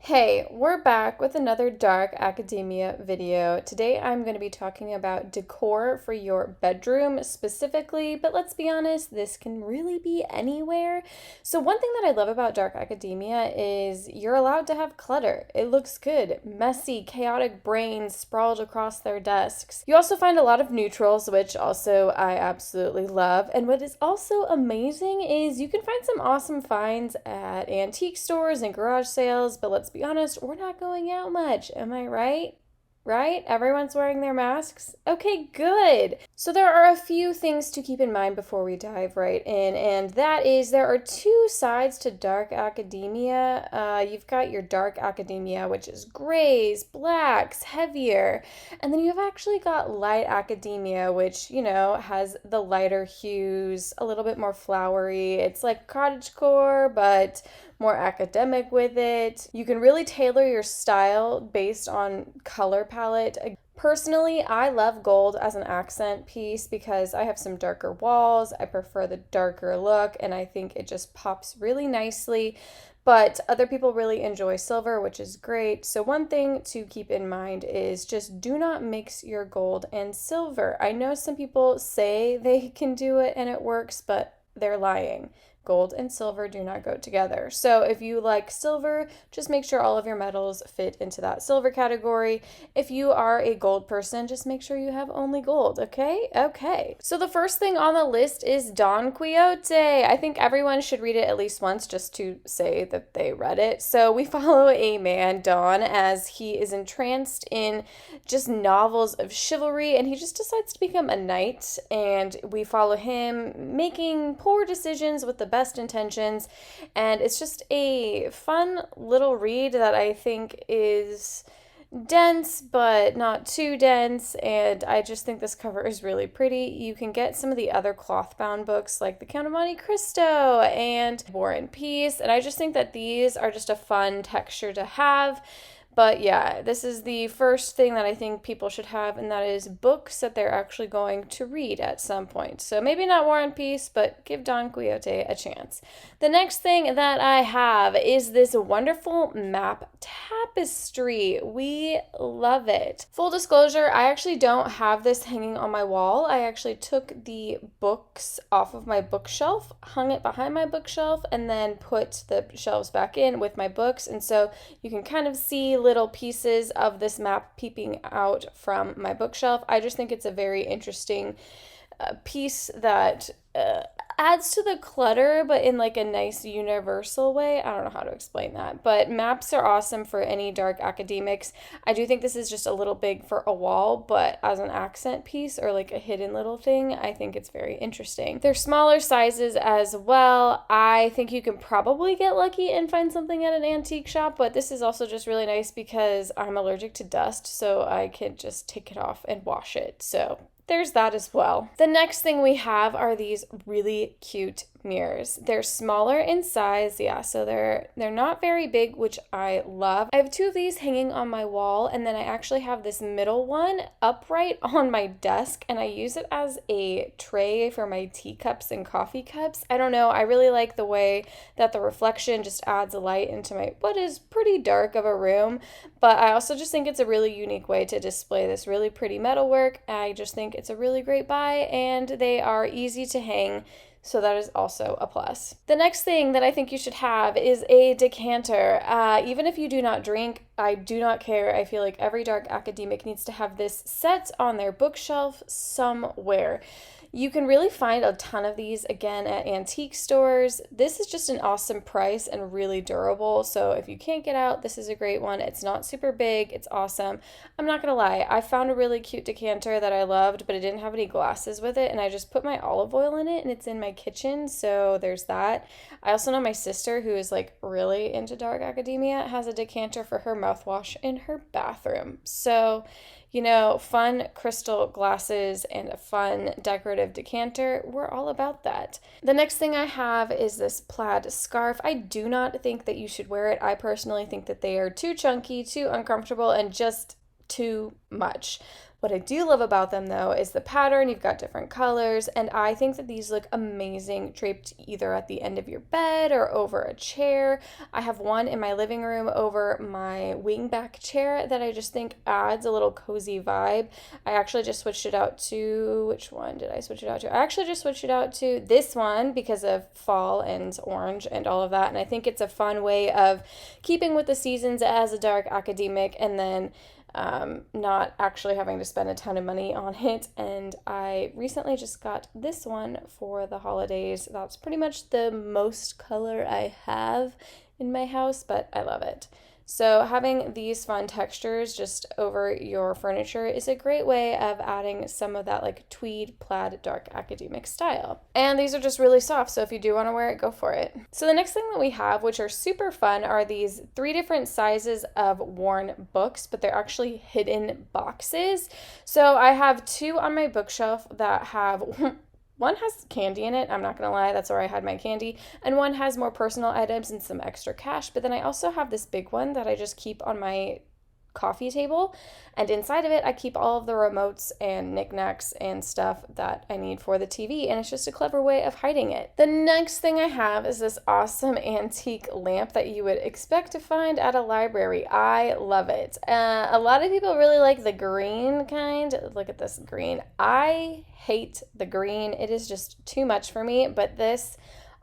Hey, we're back with another dark academia video. Today I'm going to be talking about decor for your bedroom specifically, but let's be honest, this can really be anywhere. So one thing that I love about dark academia is you're allowed to have clutter. It looks good. Messy, chaotic brains sprawled across their desks. You also find a lot of neutrals, which also I absolutely love. And what is also amazing is you can find some awesome finds at antique stores and garage sales, but let's be honest, we're not going out much. Am I right? Right? Everyone's wearing their masks? Okay, good. So there are a few things to keep in mind before we dive right in, and that is there are two sides to dark academia. You've got your dark academia, which is grays, blacks, heavier, and then you've actually got light academia, which, has the lighter hues, a little bit more flowery. It's like cottagecore, but more academic with it. You can really tailor your style based on color palette. Personally, I love gold as an accent piece because I have some darker walls. I prefer the darker look and I think it just pops really nicely. But other people really enjoy silver, which is great. So one thing to keep in mind is just do not mix your gold and silver. I know some people say they can do it and it works, but they're lying. Gold and silver do not go together. So if you like silver, just make sure all of your metals fit into that silver category. If you are a gold person, just make sure you have only gold, okay? Okay. So the first thing on the list is Don Quixote. I think everyone should read it at least once just to say that they read it. So we follow a man, Don, as he is entranced in just novels of chivalry and he just decides to become a knight, and we follow him making poor decisions with the best intentions, and it's just a fun little read that I think is dense but not too dense, and I just think this cover is really pretty. You can get some of the other cloth bound books like The Count of Monte Cristo and War and Peace, and I just think that these are just a fun texture to have. But yeah, this is the first thing that I think people should have, and that is books that they're actually going to read at some point. So maybe not War and Peace, but give Don Quixote a chance. The next thing that I have is this wonderful map tapestry. We love it. Full disclosure, I actually don't have this hanging on my wall. I actually took the books off of my bookshelf, hung it behind my bookshelf, and then put the shelves back in with my books. And so you can kind of see little pieces of this map peeping out from my bookshelf. I just think it's a very interesting piece that adds to the clutter, but in like a nice universal way. I don't know how to explain that, but maps are awesome for any dark academics. I do think this is just a little big for a wall, but as an accent piece or like a hidden little thing, I think it's very interesting. They're smaller sizes as well. I think you can probably get lucky and find something at an antique shop, but this is also just really nice because I'm allergic to dust, so I can just take it off and wash it. So there's that as well. The next thing we have are these really cute mirrors. They're smaller in size, yeah, so they're not very big, which I love. I have two of these hanging on my wall, and then I actually have this middle one upright on my desk, and I use it as a tray for my teacups and coffee cups. I don't know, I really like the way that the reflection just adds a light into my what is pretty dark of a room, but I also just think it's a really unique way to display this really pretty metalwork. I just think it's a really great buy, and they are easy to hang, so that is also a plus. The next thing that I think you should have is a decanter. Even if you do not drink, I do not care. I feel like every dark academic needs to have this set on their bookshelf somewhere. You can really find a ton of these, again, at antique stores. This is just an awesome price and really durable, so if you can't get out, this is a great one. It's not super big, it's awesome. I'm not gonna lie, I found a really cute decanter that I loved, but it didn't have any glasses with it, and I just put my olive oil in it, and it's in my kitchen, so there's that. I also know my sister, who is like really into dark academia, has a decanter for her mouthwash in her bathroom. So fun crystal glasses and a fun decorative decanter, we're all about that. The next thing I have is this plaid scarf. I do not think that you should wear it. I personally think that they are too chunky, too uncomfortable, and just too much. What I do love about them though is the pattern. You've got different colors, and I think that these look amazing draped either at the end of your bed or over a chair. I have one in my living room over my wingback chair that I just think adds a little cozy vibe. I actually just switched it out to, which one did I switch it out to? I actually just switched it out to this one because of fall and orange and all of that, and I think it's a fun way of keeping with the seasons as a dark academic, and then not actually having to spend a ton of money on it. And I recently just got this one for the holidays. That's pretty much the most color I have in my house, but I love it. So having these fun textures just over your furniture is a great way of adding some of that like tweed, plaid, dark academic style. And these are just really soft, so if you do want to wear it, go for it. So the next thing that we have, which are super fun, are these 3 different sizes of worn books, but they're actually hidden boxes. So I have 2 on my bookshelf that have one has candy in it, I'm not going to lie, that's where I had my candy, and one has more personal items and some extra cash, but then I also have this big one that I just keep on my coffee table, and inside of it I keep all of the remotes and knickknacks and stuff that I need for the TV, and it's just a clever way of hiding it. The next thing I have is this awesome antique lamp that you would expect to find at a library. I love it. A lot of people really like the green kind. Look at this green. I hate the green. It is just too much for me, but this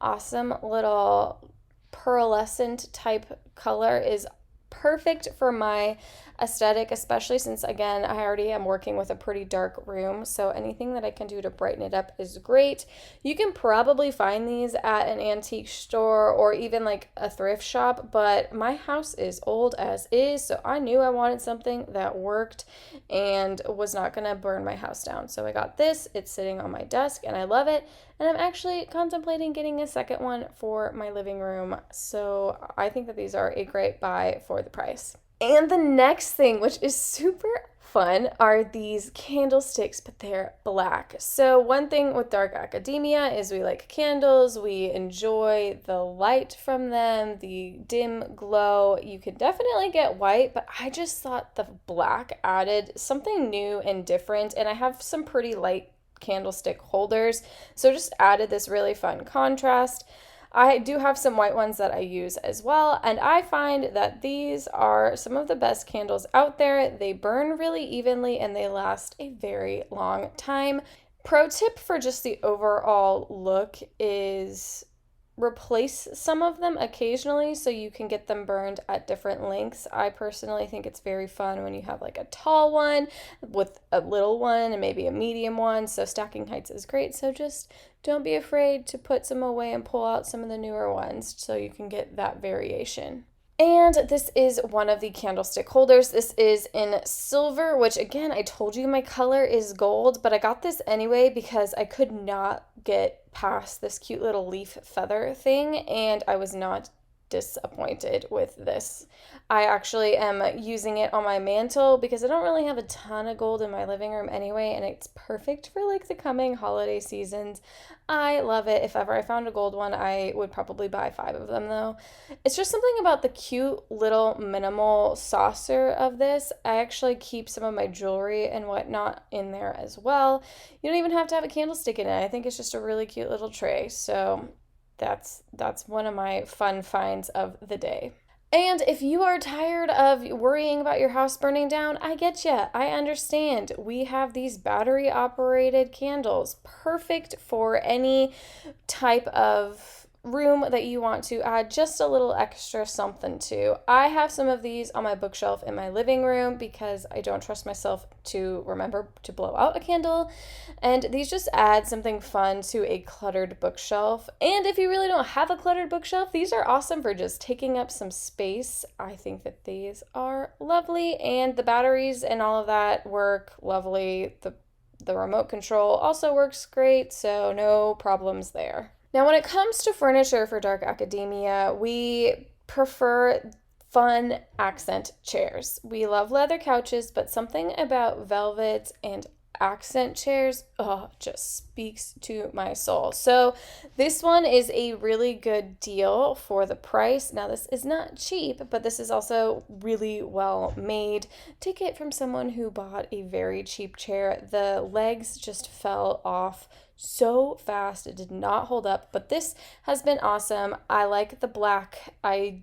awesome little pearlescent type color is perfect for my aesthetic, especially since, again, I already am working with a pretty dark room, so anything that I can do to brighten it up is great. You can probably find these at an antique store or even like a thrift shop, but my house is old as is, so I knew I wanted something that worked and was not going to burn my house down. So I got this. It's sitting on my desk and I love it, and I'm actually contemplating getting a second one for my living room, so I think that these are a great buy for the price. And the next thing, which is super fun, are these candlesticks, but they're black. So one thing with dark academia is we like candles, we enjoy the light from them, the dim glow. You could definitely get white, but I just thought the black added something new and different, and I have some pretty light candlestick holders, so just added this really fun contrast. I do have some white ones that I use as well, and I find that these are some of the best candles out there. They burn really evenly and they last a very long time. Pro tip for just the overall look is replace some of them occasionally so you can get them burned at different lengths. I personally think it's very fun when you have like a tall one with a little one and maybe a medium one, so stacking heights is great. So just don't be afraid to put some away and pull out some of the newer ones so you can get that variation. And this is one of the candlestick holders. This is in silver, which again, I told you my color is gold, but I got this anyway because I could not get past this cute little leaf feather thing, and I was not disappointed with this. I actually am using it on my mantle because I don't really have a ton of gold in my living room anyway, and it's perfect for like the coming holiday seasons. I love it. If ever I found a gold one, I would probably buy 5 of them though. It's just something about the cute little minimal saucer of this. I actually keep some of my jewelry and whatnot in there as well. You don't even have to have a candlestick in it. I think it's just a really cute little tray. So that's one of my fun finds of the day. And if you are tired of worrying about your house burning down, I get ya. I understand. We have these battery operated candles, perfect for any type of room that you want to add just a little extra something to. I have some of these on my bookshelf in my living room because I don't trust myself to remember to blow out a candle, and these just add something fun to a cluttered bookshelf. And if you really don't have a cluttered bookshelf, these are awesome for just taking up some space. I think that these are lovely, and the batteries and all of that work lovely. The remote control also works great, so no problems there. Now, when it comes to furniture for dark academia, we prefer fun accent chairs. We love leather couches, but something about velvet and accent chairs, oh, just speaks to my soul. So this one is a really good deal for the price. Now this is not cheap, but this is also really well made. Take it from someone who bought a very cheap chair. The legs just fell off so fast. It did not hold up, but this has been awesome. I like the black. I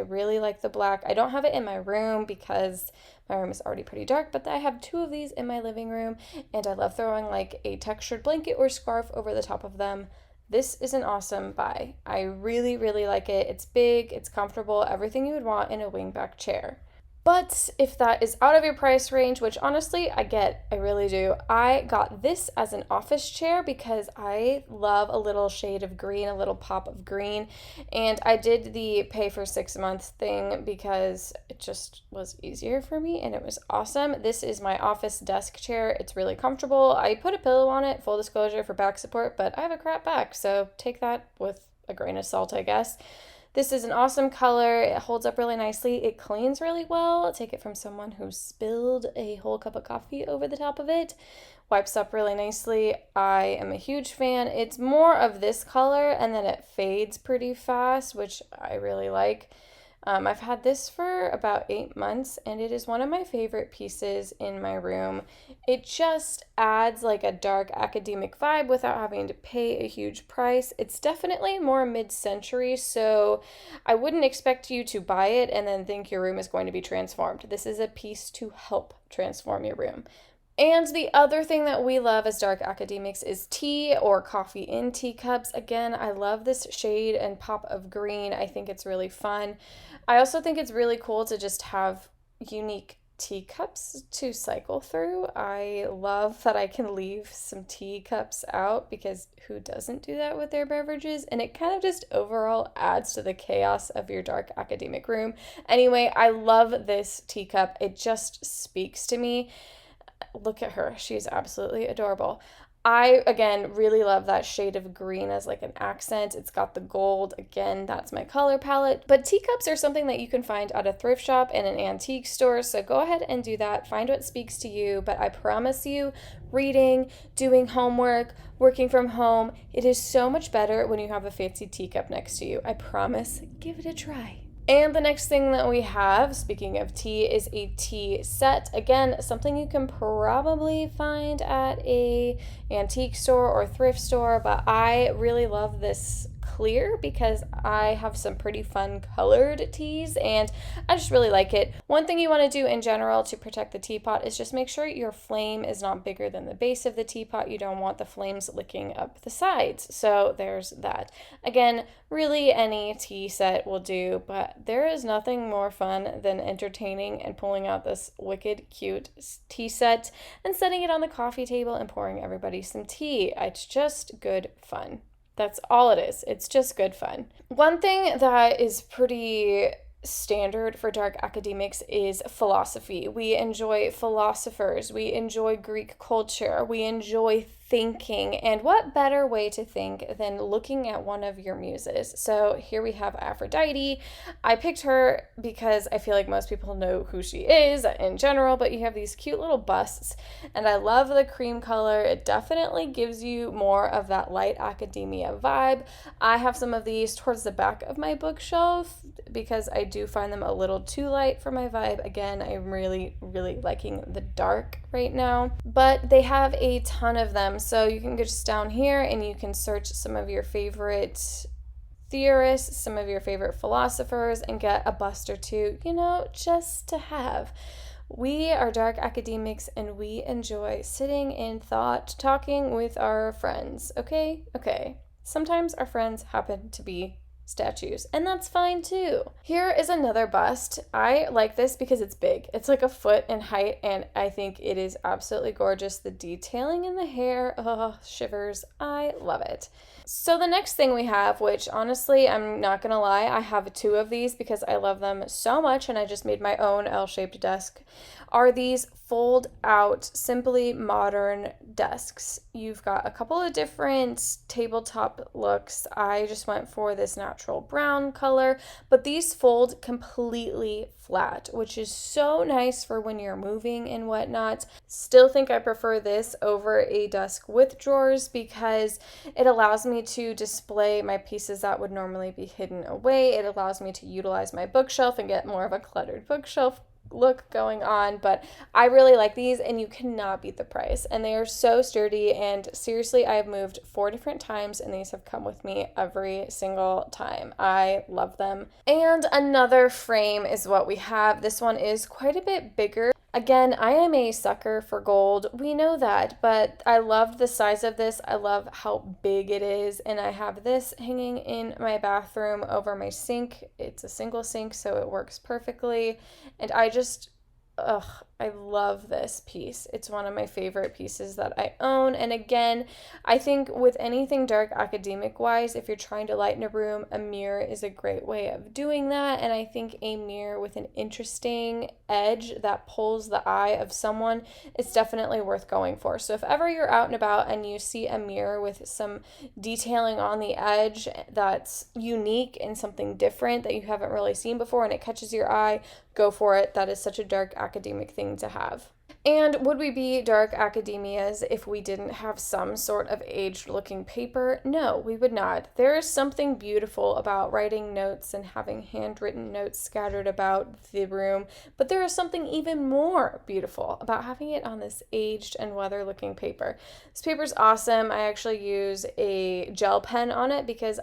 really like the black. I don't have it in my room because my room is already pretty dark, but I have two of these in my living room, and I love throwing like a textured blanket or scarf over the top of them. This is an awesome buy. I really, really like it. It's big, it's comfortable, everything you would want in a wingback chair. But if that is out of your price range, which honestly I get, I really do, I got this as an office chair because I love a little shade of green, a little pop of green. And I did the pay for 6 months thing because it just was easier for me and it was awesome. This is my office desk chair. It's really comfortable. I put a pillow on it, full disclosure, for back support, but I have a crap back, so take that with a grain of salt, I guess. This is an awesome color. It holds up really nicely. It cleans really well. Take it from someone who spilled a whole cup of coffee over the top of it. Wipes up really nicely. I am a huge fan. It's more of this color and then it fades pretty fast, which I really like. I've had this for about 8 months and it is one of my favorite pieces in my room. It just adds like a dark academic vibe without having to pay a huge price. It's definitely more mid-century, so I wouldn't expect you to buy it and then think your room is going to be transformed. This is a piece to help transform your room. And the other thing that we love as dark academics is tea or coffee in teacups. Again, I love this shade and pop of green. I think it's really fun. I also think it's really cool to just have unique teacups to cycle through. I love that I can leave some teacups out because who doesn't do that with their beverages? And it kind of just overall adds to the chaos of your dark academic room. Anyway, I love this teacup. It just speaks to me. Look at her. She's absolutely adorable. I, again, really love that shade of green as like an accent. It's got the gold. Again, that's my color palette. But teacups are something that you can find at a thrift shop and an antique store. So go ahead and do that. Find what speaks to you. But I promise you, reading, doing homework, working from home, it is so much better when you have a fancy teacup next to you. I promise. Give it a try. And the next thing that we have, speaking of tea, is a tea set. Again, something you can probably find at a antique store or thrift store, but I really love this clear because I have some pretty fun colored teas and I just really like it. One thing you want to do in general to protect the teapot is just make sure your flame is not bigger than the base of the teapot. You don't want the flames licking up the sides. So there's that. Again, really any tea set will do, but there is nothing more fun than entertaining and pulling out this wicked cute tea set and setting it on the coffee table and pouring everybody some tea. It's just good fun. That's all it is. It's just good fun. One thing that is pretty standard for dark academics is philosophy. We enjoy philosophers. We enjoy Greek culture. We enjoy thinking. And what better way to think than looking at one of your muses? So here we have Aphrodite. I picked her because I feel like most people know who she is in general, but you have these cute little busts and I love the cream color. It definitely gives you more of that light academia vibe. I have some of these towards the back of my bookshelf because I do find them a little too light for my vibe. Again, I'm really, really liking the dark right now, but they have a ton of them. So you can go just down here and you can search some of your favorite theorists, some of your favorite philosophers, and get a bust or two, just to have. We are dark academics and we enjoy sitting in thought, talking with our friends. Okay. Sometimes our friends happen to be statues, and that's fine too. Here is another bust. I like this because it's big. It's like a foot in height, and I think it is absolutely gorgeous. The detailing in the hair, shivers. I love it. So the next thing we have, which honestly, I'm not gonna lie, I have 2 of these because I love them so much, and I just made my own L-shaped desk, are these fold out, simply modern desks. You've got a couple of different tabletop looks. I just went for this natural brown color, but these fold completely flat, which is so nice for when you're moving and whatnot. Still think I prefer this over a desk with drawers because it allows me to display my pieces that would normally be hidden away. It allows me to utilize my bookshelf and get more of a cluttered bookshelf look going on, but I really like these and you cannot beat the price, and they are so sturdy, and seriously, I have moved 4 different times and these have come with me every single time. I love them. And another frame is what we have. This one is quite a bit bigger. Again, I am a sucker for gold. We know that, but I love the size of this. I love how big it is, and I have this hanging in my bathroom over my sink. It's a single sink, so it works perfectly, and I love this piece. It's one of my favorite pieces that I own. And again, I think with anything dark academic wise, if you're trying to lighten a room, a mirror is a great way of doing that. And I think a mirror with an interesting edge that pulls the eye of someone is definitely worth going for. So if ever you're out and about and you see a mirror with some detailing on the edge that's unique and something different that you haven't really seen before and it catches your eye, go for it. That is such a dark academic thing to have. And would we be dark academias if we didn't have some sort of aged looking paper? No, we would not. There is something beautiful about writing notes and having handwritten notes scattered about the room, but there is something even more beautiful about having it on this aged and weather looking paper. This paper is awesome. I actually use a gel pen on it because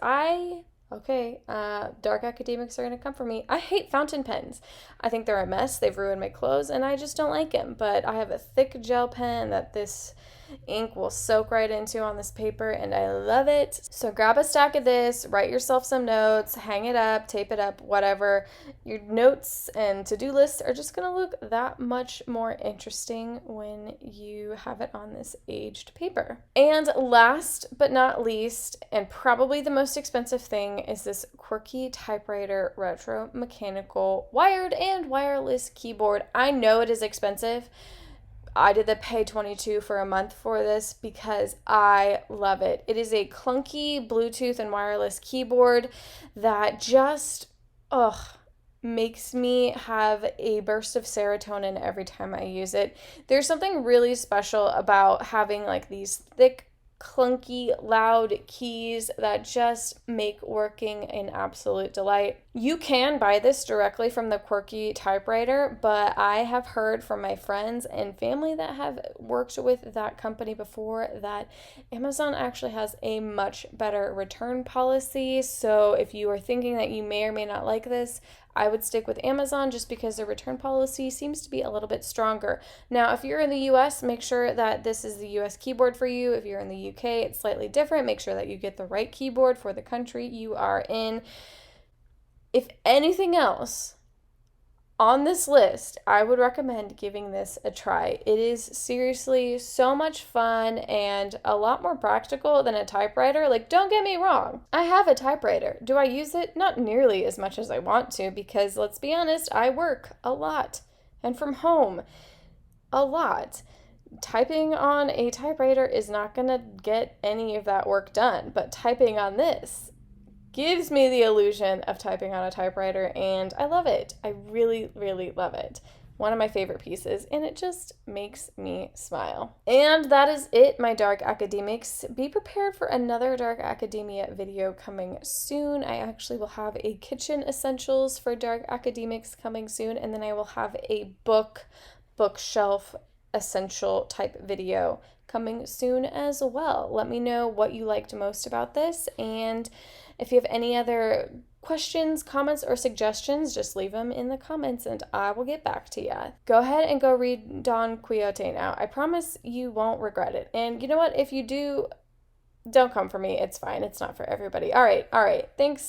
dark academics are going to come for me. I hate fountain pens. I think they're a mess. They've ruined my clothes and I just don't like them. But I have a thick gel pen that this ink will soak right into on this paper and I love it. So grab a stack of this, write yourself some notes, hang it up, tape it up, whatever. Your notes and to-do lists are just going to look that much more interesting when you have it on this aged paper. And last but not least, and probably the most expensive thing, is this quirky typewriter retro mechanical wired and wireless keyboard. I know it is expensive. I did the pay $22 for a month for this because I love it. It is a clunky Bluetooth and wireless keyboard that just, makes me have a burst of serotonin every time I use it. There's something really special about having like these thick, clunky, loud keys that just make working an absolute delight. You can buy this directly from the quirky typewriter, but I have heard from my friends and family that have worked with that company before that Amazon actually has a much better return policy. So if you are thinking that you may or may not like this, I would stick with Amazon just because the return policy seems to be a little bit stronger. Now, if you're in the US, make sure that this is the US keyboard for you. If you're in the UK, it's slightly different. Make sure that you get the right keyboard for the country you are in. If anything else on this list, I would recommend giving this a try. It is seriously so much fun and a lot more practical than a typewriter. Like, don't get me wrong, I have a typewriter. Do I use it? Not nearly as much as I want to because, let's be honest, I work a lot and from home a lot. Typing on a typewriter is not going to get any of that work done, but typing on this gives me the illusion of typing on a typewriter, and I love it. I really, really love it. One of my favorite pieces, and it just makes me smile. And that is it, my dark academics. Be prepared for another dark academia video coming soon. I actually will have a kitchen essentials for dark academics coming soon, and then I will have a bookshelf essential type video coming soon as well. Let me know what you liked most about this, and if you have any other questions, comments, or suggestions, just leave them in the comments and I will get back to you. Go ahead and go read Don Quixote now. I promise you won't regret it. And you know what? If you do, don't come for me. It's fine. It's not for everybody. All right. Thanks.